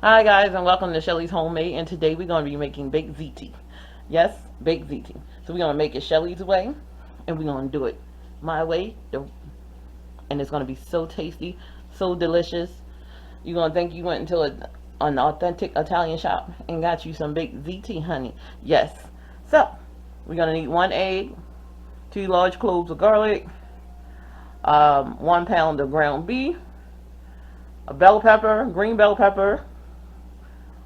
Hi guys, and welcome to Shelly's Homemade, and today we're going to be making baked ziti. Yes, baked ziti. So we're going to make it Shelly's way, and we're going to do it my way, and it's going to be so tasty, so delicious. You're going to think you went into an authentic Italian shop and got you some baked ziti, honey. Yes. So, we're going to need 1 egg, 2 large cloves of garlic, 1 pound of ground beef, a bell pepper, green bell pepper,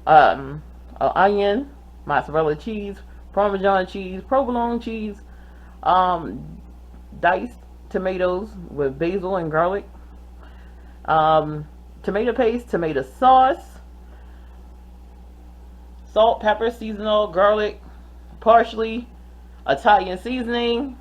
an onion, mozzarella cheese, parmesan cheese, provolone cheese, um, diced tomatoes with basil and garlic, tomato paste, tomato sauce, salt, pepper, seasonal, garlic, parsley, Italian seasoning,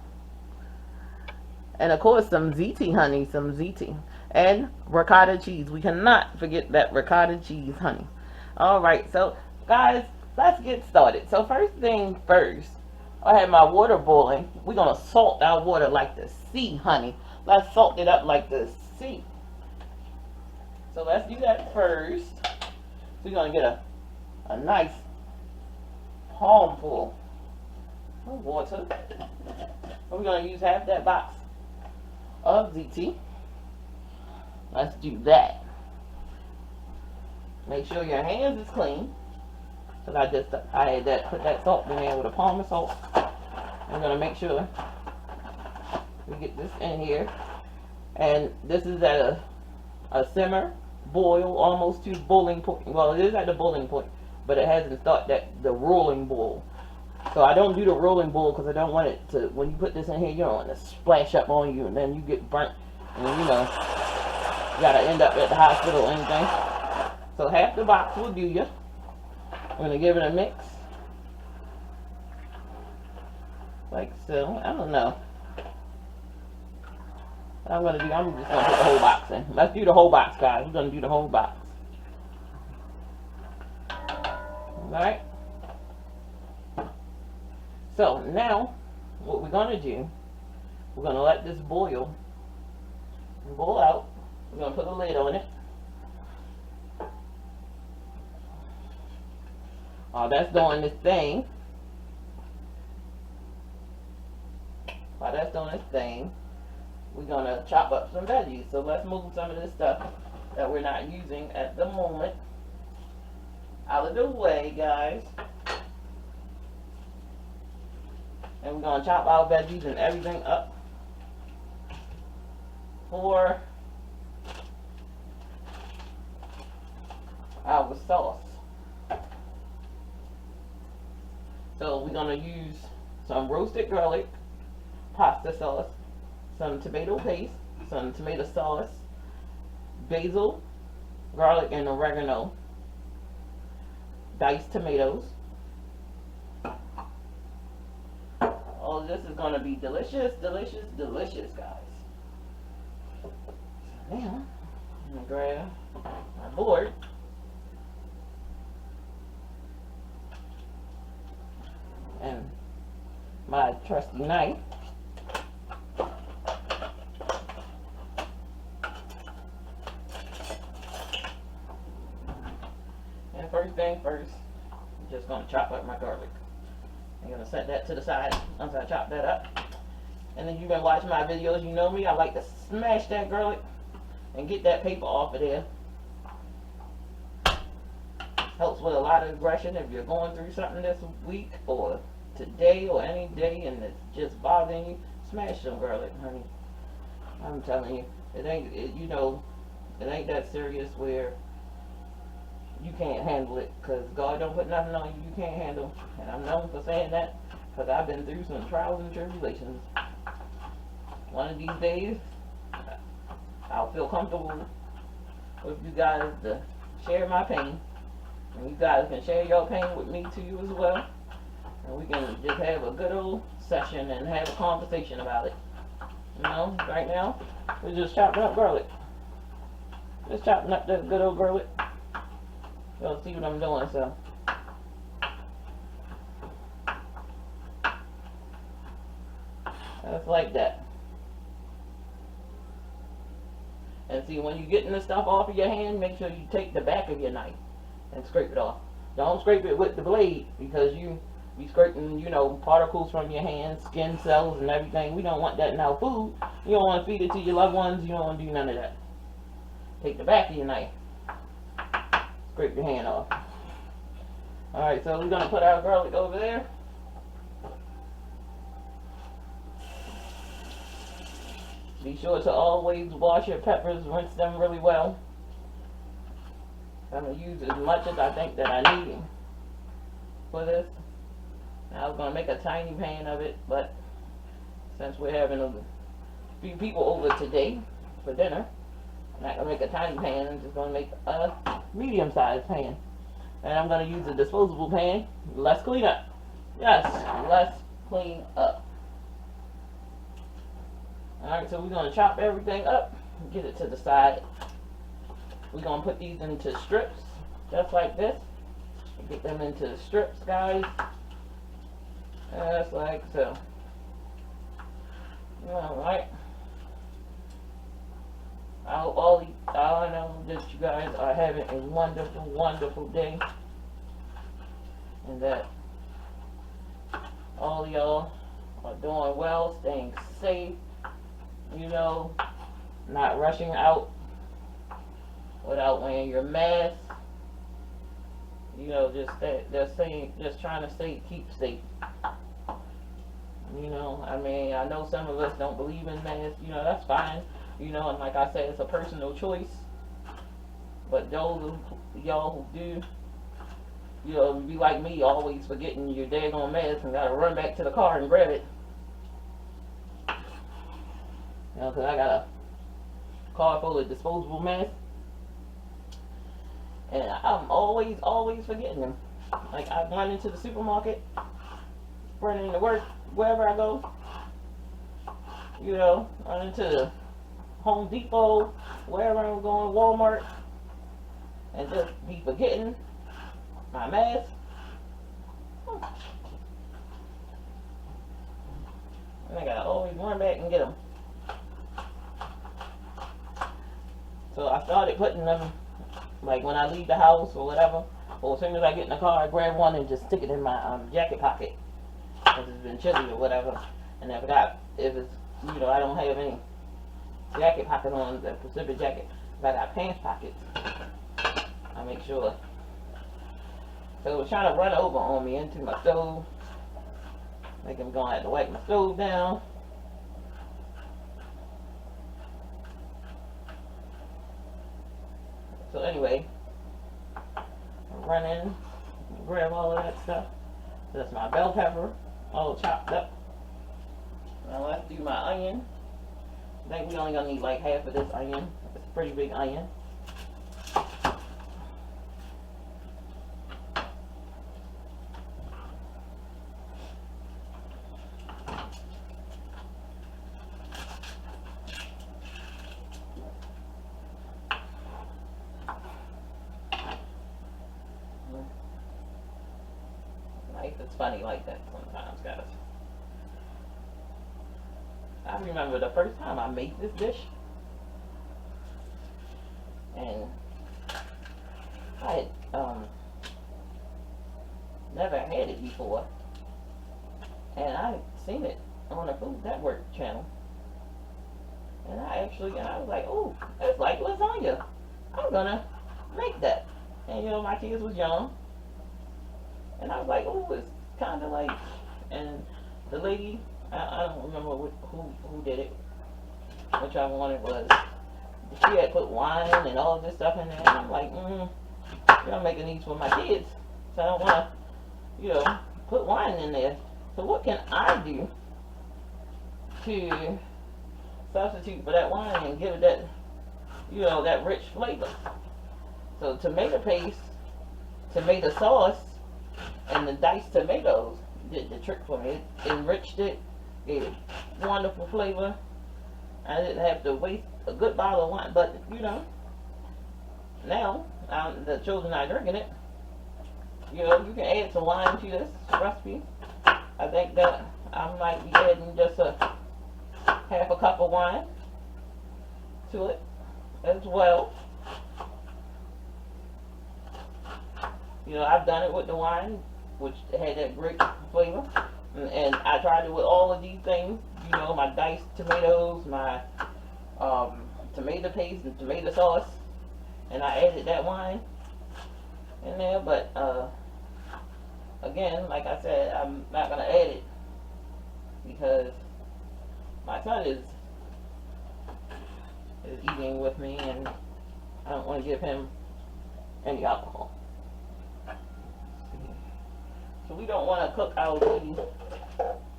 and of course some ziti, honey, some ziti, and ricotta cheese. We cannot forget that ricotta cheese, honey. Alright, so guys, let's get started. So first thing first, I have my water boiling. We're going to salt our water like the sea, honey. Let's salt it up like the sea. So let's do that first. So we're going to get a nice palmful of water. We're going to use half that box of ziti. Let's do that. Make sure your hands is clean. Cause I had that put that salt in there with a palm of salt. I'm gonna make sure we get this in here. And this is at a simmer, boil, almost to boiling point. Well, it is at the boiling point, but it hasn't started the rolling boil. So I don't do the rolling boil because I don't want it to, when you put this in here, you don't want it to splash up on you and then you get burnt. And you know, you gotta end up at the hospital or anything. So half the box will do you. I'm going to give it a mix. Like so. I don't know. What I'm going to do, I'm just going to put the whole box in. Let's do the whole box, guys. We're going to do the whole box. Alright. So now, what we're going to do, we're going to let this boil out. We're going to put a lid on it. While that's doing this thing, we're going to chop up some veggies. So let's move some of this stuff that we're not using at the moment out of the way, guys. And we're going to chop our veggies and everything up for our sauce. So we're going to use some roasted garlic, pasta sauce, some tomato paste, some tomato sauce, basil, garlic, and oregano, diced tomatoes. All of this is going to be delicious, delicious, delicious, guys. So now, I'm going to grab my board. And my trusty knife. And first thing first, I'm just going to chop up my garlic. I'm going to set that to the side once I chop that up. And then you've been watching my videos, you know me, I like to smash that garlic and get that paper off of there. Helps with a lot of aggression if you're going through something this week or today or any day and it's just bothering you. Smash some garlic, honey. I'm telling you, it ain't that serious where you can't handle it, because God don't put nothing on you can't handle. And I'm known for saying that because I've been through some trials and tribulations. One of these days I'll feel comfortable with you guys to share my pain, and you guys can share your pain with me too as well. And we can just have a good old session and have a conversation about it. You know, right now, we're just chopping up garlic. Just chopping up that good old garlic. You'll see what I'm doing, so. Just like that. And see, when you're getting the stuff off of your hand, make sure you take the back of your knife. and scrape it off. Don't scrape it with the blade because you be scraping, you know, particles from your hands, skin cells, and everything. We don't want that in our food. You don't want to feed it to your loved ones. You don't want to do none of that. Take the back of your knife. Scrape your hand off. Alright, so we're going to put our garlic over there. Be sure to always wash your peppers, rinse them really well. I'm going to use as much as I think that I need for this. Now I was going to make a tiny pan of it, but since we're having a few people over today for dinner, I'm not going to make a tiny pan. I'm just going to make a medium-sized pan. And I'm going to use a disposable pan. Let's clean up. Yes, let's clean up. Alright, so we're going to chop everything up and get it to the side. We're going to put these into strips, just like this. Get them into strips, guys. Just like so. Alright. All I know that you guys are having a wonderful, wonderful day. And that all y'all are doing well, staying safe, you know, not rushing out without wearing your mask. You know, just trying to keep safe. You know, I mean, I know some of us don't believe in masks. You know, that's fine. You know, and like I said, it's a personal choice. But those of y'all who do, you know, be like me, always forgetting your daggone mask and gotta run back to the car and grab it. You know, because I got a car full of disposable masks. And I'm always forgetting them. Like, I run into the supermarket, running to work, wherever I go. You know, run into the Home Depot, wherever I'm going, Walmart, and just be forgetting my mask. And I gotta always run back and get them. So I started putting them, like when I leave the house or whatever, or as soon as I get in the car, I grab one and just stick it in my jacket pocket. Because it's been chilly or whatever. And I forgot if it's, you know, I don't have any jacket pocket on the Pacific jacket. If I got pants pockets, I make sure. So it was trying to run over on me into my stove. Like I'm going to have to wipe my stove down. So anyway, I'm running, grab all of that stuff. That's my bell pepper, all chopped up. Now let's do my onion. I think we only gonna need like half of this onion. It's a pretty big onion. Life is funny like that sometimes, guys. I remember the first time I made this dish, and I had never had it before, and I had seen it on the Food Network channel, and I was like, oh, it's like lasagna. I'm gonna make that. And you know, my kids was young, and I was like, oh, it's kind of like, and the lady, I don't remember who did it, which I wanted was, she had put wine and all of this stuff in there, and I'm like, I'm making these for my kids, so I don't want to, you know, put wine in there. So what can I do to substitute for that wine and give it that, you know, that rich flavor? So tomato paste, tomato sauce, and the diced tomatoes did the trick for me. It enriched it, gave it wonderful flavor. I didn't have to waste a good bottle of wine, but you know, now the children are drinking it. You know, you can add some wine to this recipe. I think that I might be adding just a half a cup of wine to it as well. You know, I've done it with the wine, which had that great flavor. And I tried it with all of these things. You know, my diced tomatoes, my tomato paste and tomato sauce. And I added that wine in there. But, again, like I said, I'm not going to add it. Because my son is eating with me, and I don't want to give him any alcohol. So we don't want to cook our tea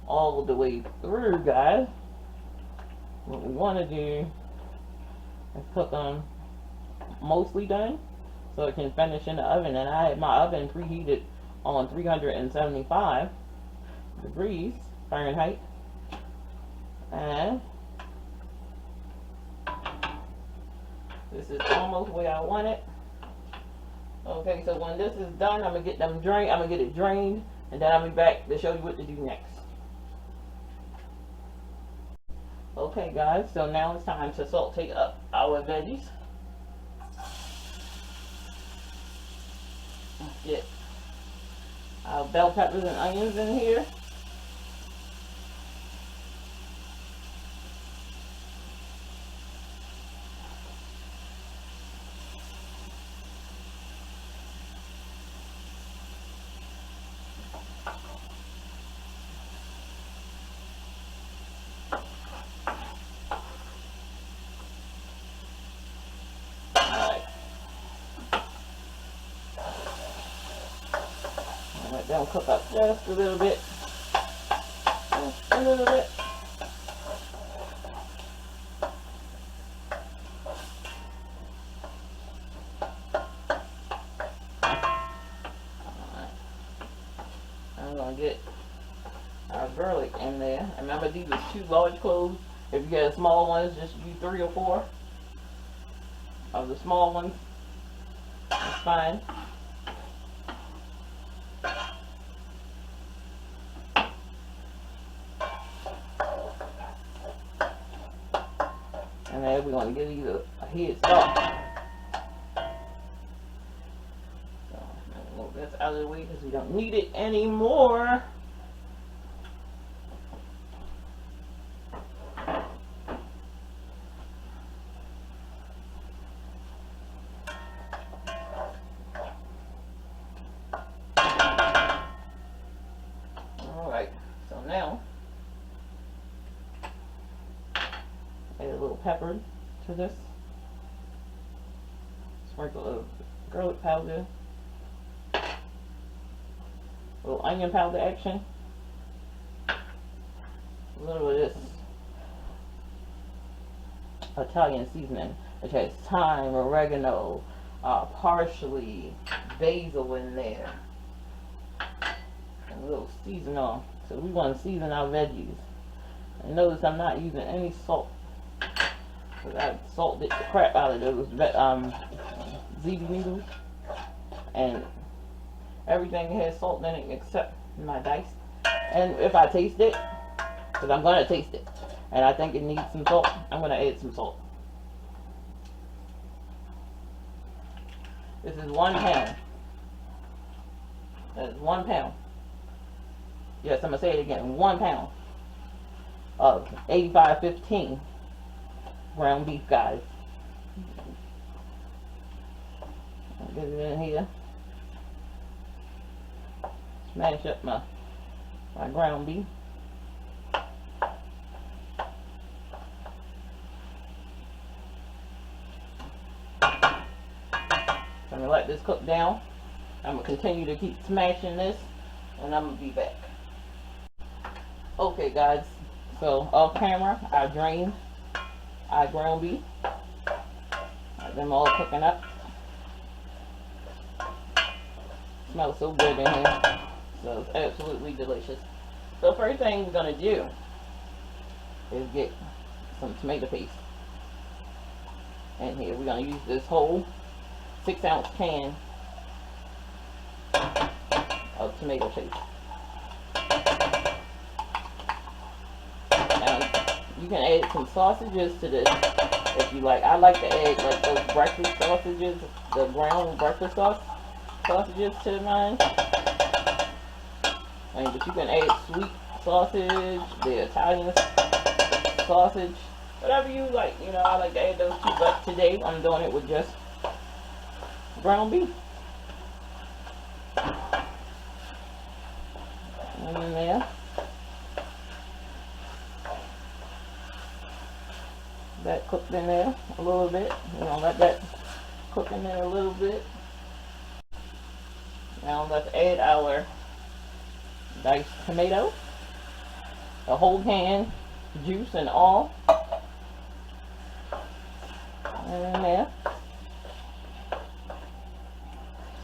all the way through, guys. What we want to do is cook them mostly done, so it can finish in the oven. And I had my oven preheated on 375 degrees Fahrenheit, and this is almost where I want it. Okay, so when this is done, I'm gonna get them drained. I'm gonna get it drained, and then I'll be back to show you what to do next. Okay, guys, so now it's time to saute up our veggies. Let's get our bell peppers and onions in here. Let them cook up just a little bit. Just a little bit. Alright. I'm going to get our garlic in there. Remember, these are 2 large cloves. If you get small ones, just use 3 or 4 of the small ones. That's fine. And then we're going to give these a head start. So, I'm going to move this out of the way because we don't need it anymore. Alright, so now add a little pepper to this. Sprinkle of garlic powder. A little onion powder action. A little of this Italian seasoning, which has thyme, oregano, parsley, basil in there. And a little seasoning. So we want to season our veggies. And notice I'm not using any salt. I salted the crap out of those Ziti noodles, and everything has salt in it except my dice. And if I taste it, because I'm going to taste it, and I think it needs some salt, I'm going to add some salt. This is 1 pound. That is 1 pound. Yes, I'm going to say it again. 1 pound of 8515 ground beef, guys. I'll get it in here. Smash up my ground beef. So I'm going to let this cook down. I'm going to continue to keep smashing this, and I'm going to be back. Okay, guys, so off camera, I drained our ground beef. Got them all cooking up. Smells so good in here. So it's absolutely delicious. So first thing we're going to do is get some tomato paste in here. We're going to use this whole 6-ounce can of tomato paste. Now, you can add some sausages to this if you like. I like to add like those breakfast sausages, the brown breakfast sauce. sausages to mine. But you can add sweet sausage, the Italian sausage, whatever you like. You know, I like to add those too, but today I'm doing it with just ground beef. And in there. That cooked in there a little bit. You know, let that cook in there a little bit. Now let's add our diced tomato, the whole can, juice and all, and in there.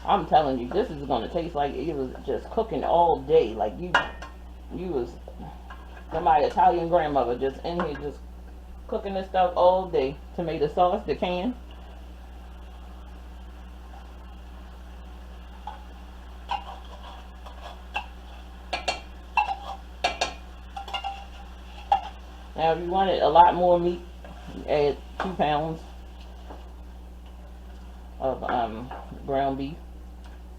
I'm telling you, this is gonna taste like it was just cooking all day. Like you was somebody Italian grandmother just in here just cooking this stuff all day. Tomato sauce, the can. Now, if you wanted a lot more meat, you add 2 pounds of ground beef,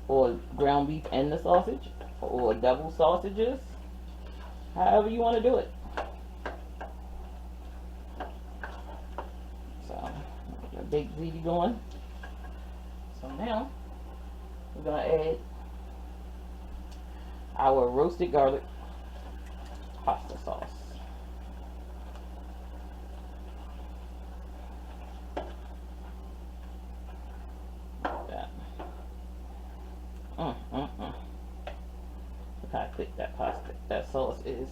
or ground beef and the sausage, or double sausages, however you want to do it. So, a baked ziti going. So now, we're going to add our roasted garlic pasta sauce. Look how thick that sauce is.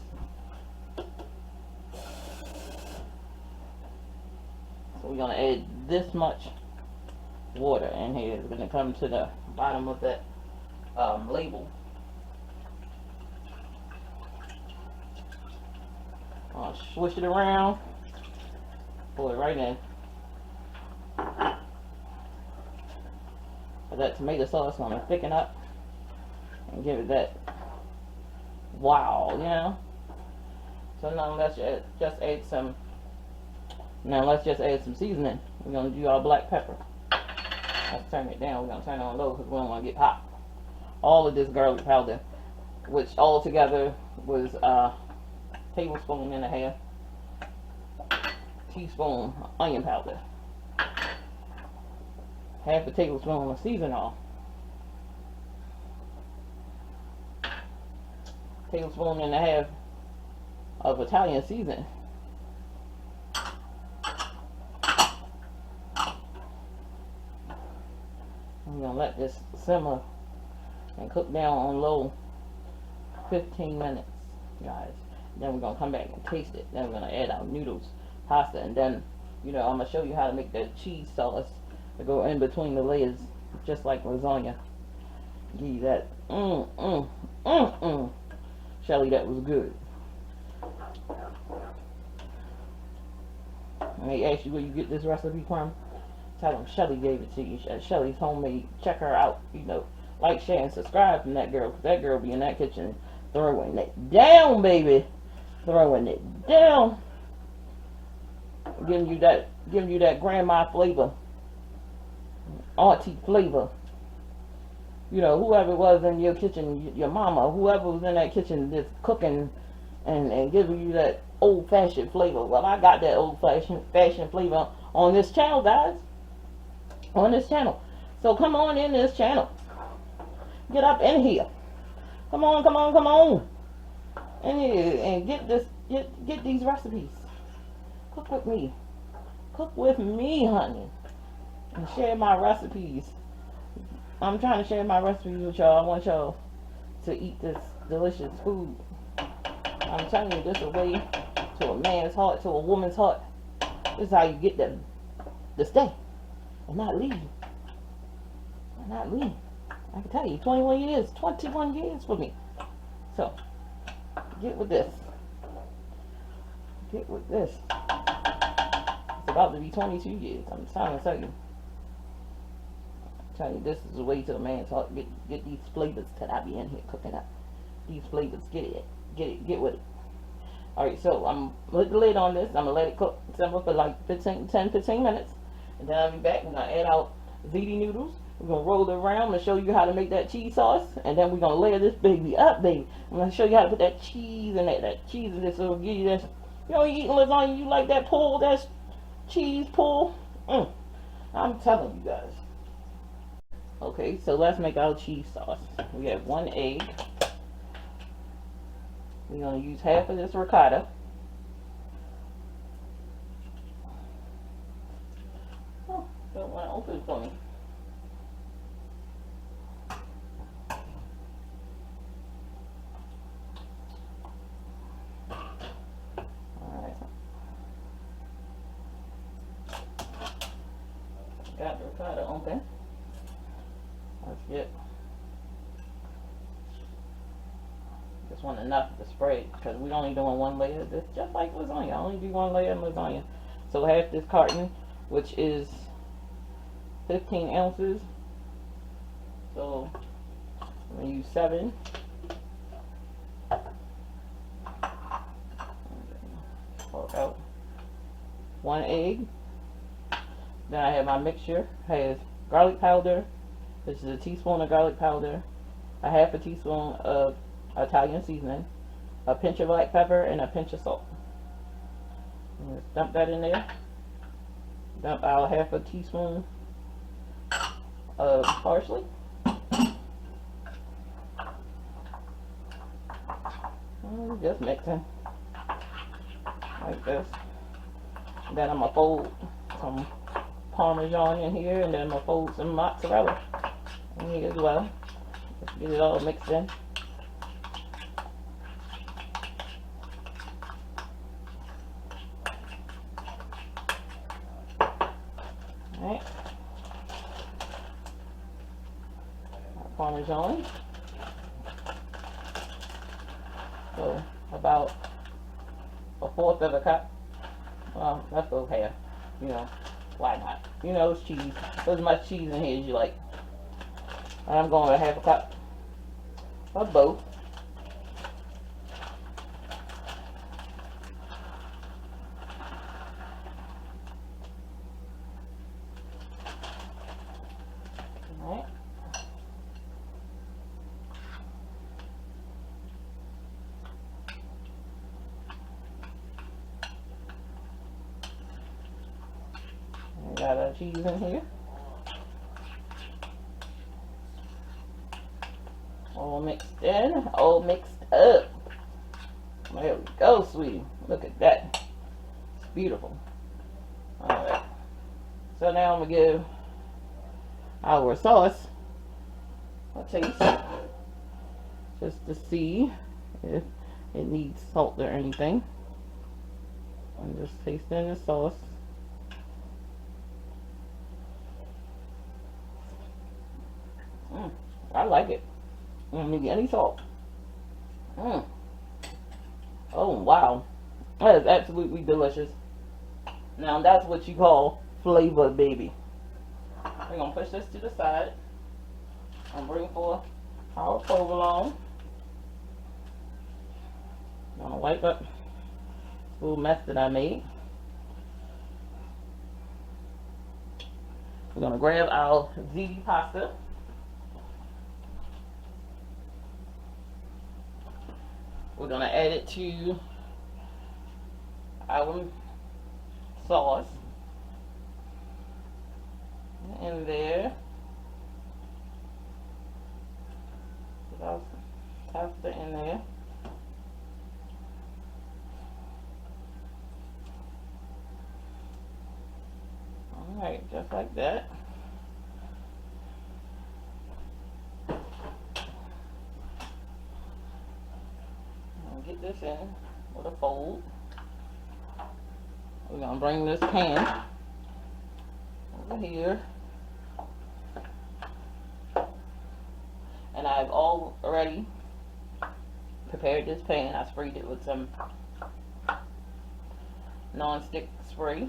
So we're gonna add this much water in here. It's gonna come to the bottom of that label. I'll swish it around, pull it right in. That tomato sauce is going to thicken up and give it that wow, you know. So now let's just add some. Now let's just add some seasoning. We're going to do our black pepper. Let's turn it down. We're going to turn it on low because we don't want to get hot. All of this garlic powder, which all together was a tablespoon and a half, teaspoon onion powder, half a tablespoon of seasoning, tablespoon and a half of Italian seasoning. I'm gonna let this simmer and cook down on low 15 minutes, guys. Then we're gonna come back and taste it. Then we're gonna add our noodles, pasta, and then, you know, I'm gonna show you how to make that cheese sauce to go in between the layers, just like lasagna. Give you that Shelly, that was good. And they ask you where you get this recipe from, tell them Shelly gave it to you. Shelly's homemade. Check her out. You know, like, share, and subscribe from that girl, because that girl be in that kitchen throwing it down, baby. Throwing it down. Giving you that grandma flavor, auntie flavor. You know, whoever was in your kitchen, your mama, whoever was in that kitchen just cooking and giving you that old-fashioned flavor. Well, I got that old-fashioned flavor on this channel, guys. On this channel. So come on in this channel. Get up in here. Come on, come on, come on. In here and get these recipes. Cook with me. Cook with me, honey. And share my recipes. I'm trying to share my recipes with y'all. I want y'all to eat this delicious food. I'm telling you, this is a way to a man's heart, to a woman's heart. This is how you get them to stay and not leave. And not leave. I can tell you, 21 years for me. So, get with this. Get with this. It's about to be 22 years. I'm trying to tell you. I'm telling you, this is the way to a man's heart. Get these flavors that I be in here cooking up. These flavors, get with it. Alright, so I'm put the lid on this. I'm gonna let it cook simmer for like 10-15 minutes. And then I'll be back. We're gonna add out ziti noodles. We're going to roll it around and show you how to make that cheese sauce. And then we're going to layer this baby up, baby. I'm going to show you how to put that cheese in there. That cheese in this. So it'll give you this. You know, you eating lasagna, you like that pull, that cheese pull. I'm telling you guys. Okay, so let's make our cheese sauce. We have 1 egg. We're going to use half of this ricotta. Oh, don't want to open it for me. Alright. Got the ricotta open. That's it. Just want enough to spread because we're only doing 1 layer. This just like lasagna. I only do 1 layer in lasagna. So half this carton, which is 15 ounces. So I'm gonna use 7. Pour out 1 egg. Then I have my mixture. Has garlic powder. This is a teaspoon of garlic powder, a half a teaspoon of Italian seasoning, a pinch of black pepper, and a pinch of salt. Just dump that in there. Dump out half a teaspoon of parsley. Just mixing like this. Then I'm gonna fold some parmesan in here, and then I'm gonna fold some mozzarella in here as well. Just get it all mixed in. Alright. Parmesan. So about 1/4 of a cup. Well, let's go half. You know, why not? You know, it's cheese. Put as much cheese in here as you like. And I'm going with 1/2 cup of both. Alright. Got our cheese in here. All mixed in, all mixed up. There we go, sweetie. Look at that. It's beautiful. Alright. So now I'm going to give our sauce a taste. Just to see if it needs salt or anything. I'm just tasting the sauce. I like it. I don't need any salt. Oh wow, that is absolutely delicious. Now that's what you call flavor, baby. We're gonna push this to the side. I'm bring for our provolone. I'm gonna wipe up this little mess that I made. We're gonna grab our ziti pasta. We're going to add it to our sauce. In there. Put our pasta in there. Alright, just like that. Get this in with a fold. We're going to bring this pan over here. And I've already prepared this pan. I sprayed it with some non-stick spray.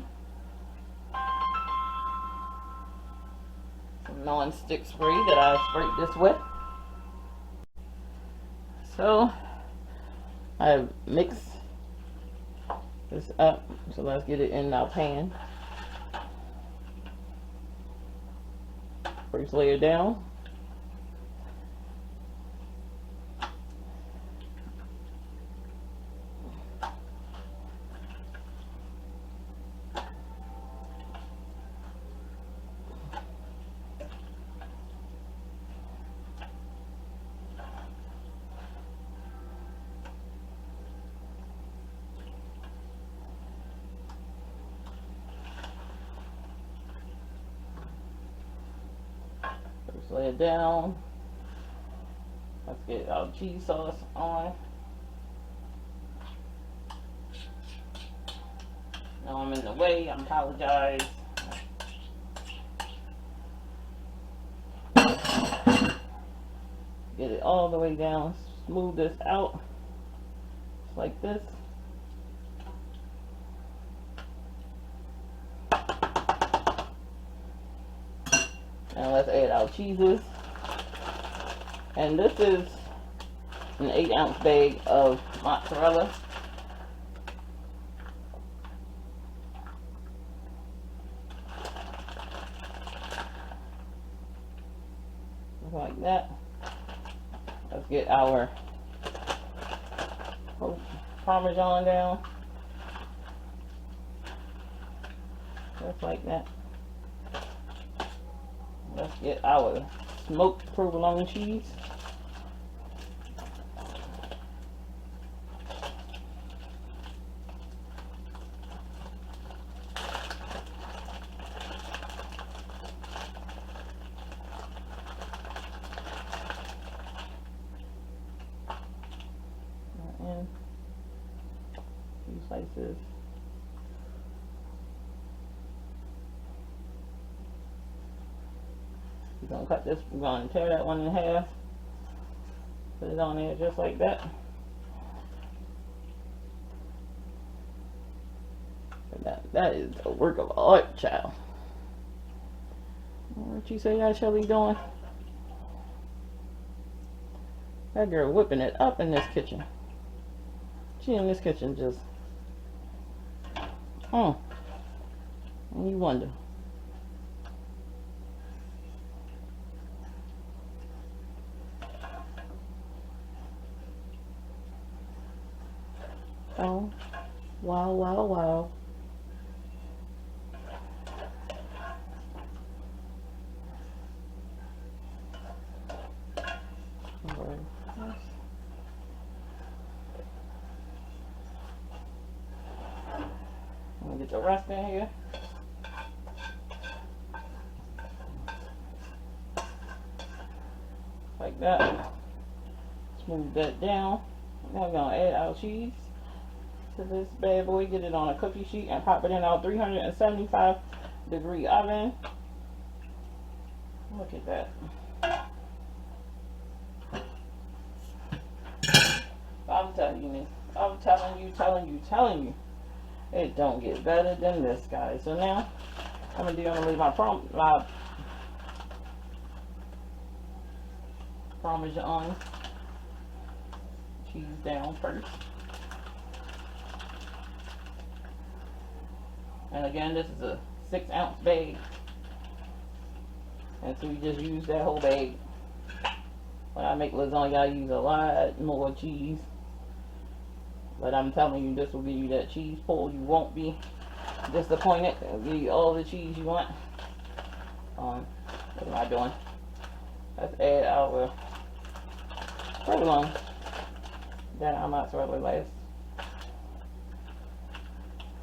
Some non-stick spray that I sprayed this with. So I mix this up, so let's get it in our pan. First layer down. Lay it down. Let's get our cheese sauce on. Now I'm in the way, I apologize. Get it all the way down, smooth this out, just like this. Now let's add our cheeses. And this is an 8-ounce bag of mozzarella. Like that. Let's get our parmesan down. Just like that. Let's get our smoked provolone cheese. And 2 slices. We're going to cut this, we're going to tear that one in half. Put it on there just like that. That is a work of art, child. What you say that Shelly doing? That girl whipping it up in this kitchen. She in this kitchen just, and you wonder. Oh, wow, wow, wow. Get the rest in here. Like that. Smooth that down. Now we're going to add our cheese to this bad boy. Get it on a cookie sheet and pop it in our 375-degree oven. Look at that. I'm telling you. It don't get better than this, guys. So now, I'm going to leave my Parmesan cheese down first. And again, this is a 6-ounce bag. And so we just use that whole bag. When I make lasagna, I use a lot more cheese. But I'm telling you, this will give you that cheese pull. You won't be disappointed. It'll give you all the cheese you want. What am I doing? Let's add our provolone. Then our mozzarella last.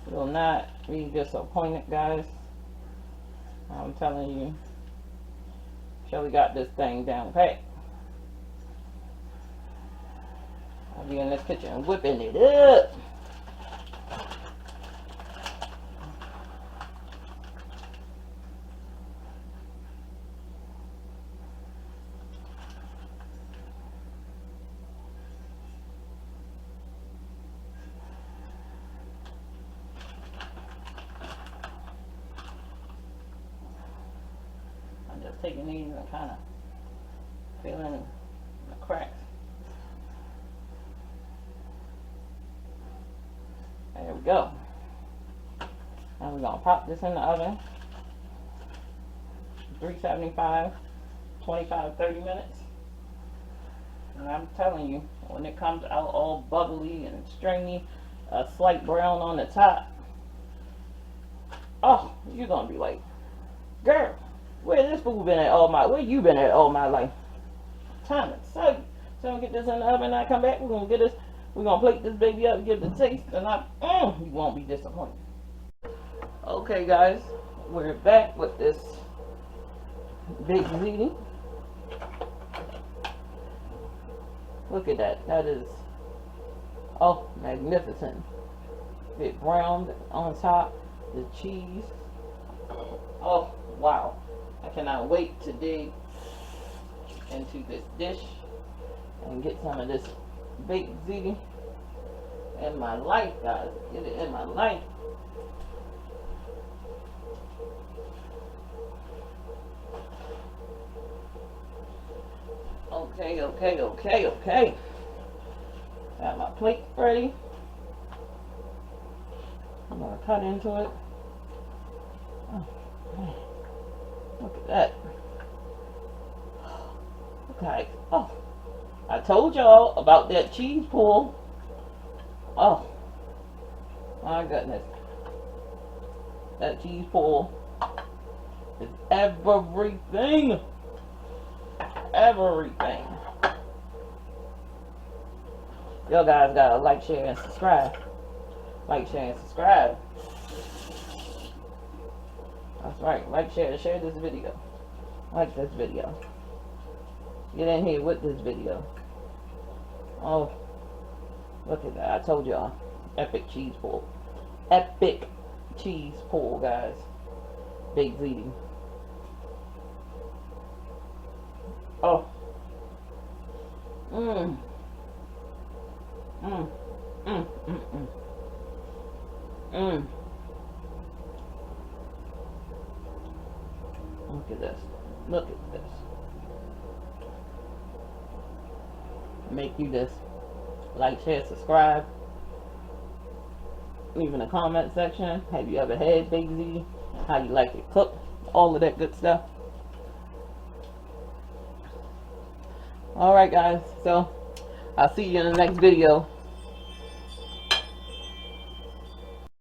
Will not be disappointed, guys. I'm telling you. Shelly got this thing down pat. I'll be in this kitchen whipping it up. I'm just taking these and kind of feeling the cracks. There we go. Now we're going to pop this in the oven. 375, 25, 30 minutes. And I'm telling you, when it comes out all bubbly and stringy, a slight brown on the top, oh, you're gonna be like, girl, where this food been at all my, where you been at all my life? Time to tell you. So I'm gonna get this in the oven and I come back, we're gonna plate this baby up, give it a taste, and you won't be disappointed. Okay guys, we're back with this baked ziti. Look at that. That is, oh, magnificent. Bit browned on top. The cheese. Oh, wow. I cannot wait to dig into this dish and get some of this baked ziti in my life, guys. Get it in my life. Okay. Got my plate ready. I'm gonna cut into it. Oh, man. Look at that. Okay. Oh, I told y'all about that cheese pool. Oh, my goodness. That cheese pool is everything. Everything. Yo guys gotta like, share, and subscribe. Like, share, and subscribe. That's right. Like, share this video. Like this video. Get in here with this video. Oh, look at that. I told y'all. Epic cheese pool. Epic cheese pool, guys. Baked ziti. Oh. Look at this. Look at this. Make you this. Like, share, subscribe. Leave in the comment section. Have you ever had baked ziti? How you like it cooked? All of that good stuff. Alright guys, so I'll see you in the next video.